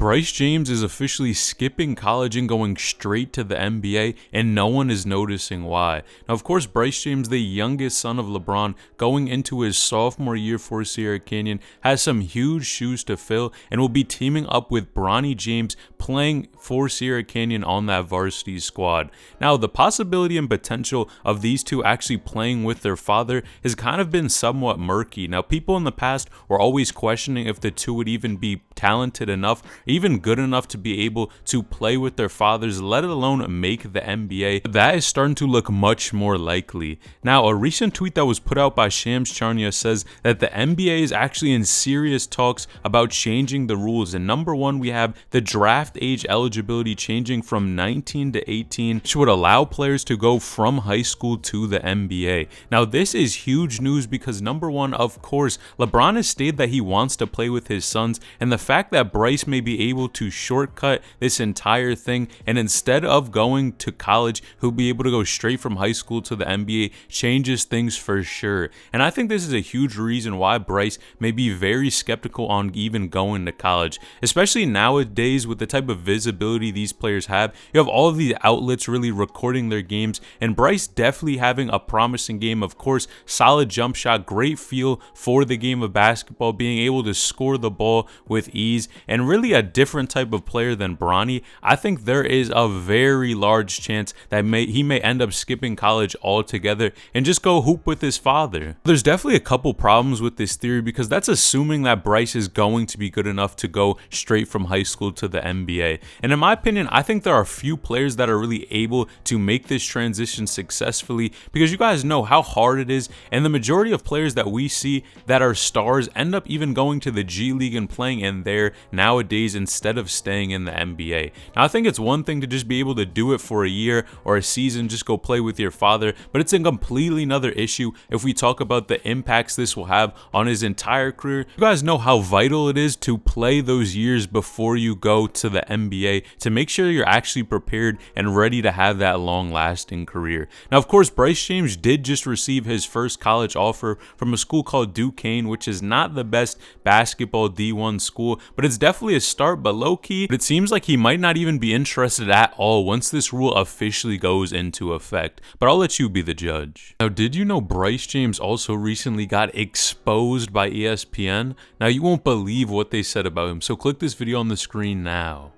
Bryce James is officially skipping college and going straight to the NBA, and no one is noticing why. Now, of course, Bryce James, the youngest son of LeBron, going into his sophomore year for Sierra Canyon, has some huge shoes to fill and will be teaming up with Bronny James playing for Sierra Canyon on that varsity squad. Now, the possibility and potential of these two actually playing with their father has kind of been somewhat murky. Now, people in the past were always questioning if the two would even be talented enough, even good enough to be able to play with their fathers, let alone make the NBA. That is starting to look much more likely. Now, a recent tweet that was put out by Shams Charania says that the NBA is actually in serious talks about changing the rules. And number one, we have the draft age eligibility changing from 19 to 18, which would allow players to go from high school to the NBA. Now, this is huge news because number one, of course, LeBron has stated that he wants to play with his sons, and the fact that Bryce may be able to shortcut this entire thing, and instead of going to college, he'll be able to go straight from high school to the NBA, changes things for sure. And I think this is a huge reason why Bryce may be very skeptical on even going to college, especially nowadays with the type of visibility these players have. You have all of these outlets really recording their games, and Bryce definitely having a promising game. Of course, solid jump shot, great feel for the game of basketball, being able to score the ball with ease, and really a different type of player than Bronny. I think there is a very large chance that he may end up skipping college altogether and just go hoop with his father. There's definitely a couple problems with this theory because that's assuming that Bryce is going to be good enough to go straight from high school to the NBA. And in my opinion, I think there are a few players that are really able to make this transition successfully, because you guys know how hard it is, and the majority of players that we see that are stars end up even going to the G League and playing in there nowadays instead of staying in the NBA. Now, I think it's one thing to just be able to do it for a year or a season, just go play with your father, but it's a completely another issue if we talk about the impacts this will have on his entire career. You guys know how vital it is to play those years before you go to the NBA to make sure you're actually prepared and ready to have that long-lasting career. Now, of course, Bryce James did just receive his first college offer from a school called Duquesne, which is not the best basketball D1 school, but it's definitely a start. But low-key, it seems like he might not even be interested at all once this rule officially goes into effect. But I'll let you be the judge. Now, did you know Bryce James also recently got exposed by ESPN? Now, you won't believe what they said about him, so click this video on the screen now.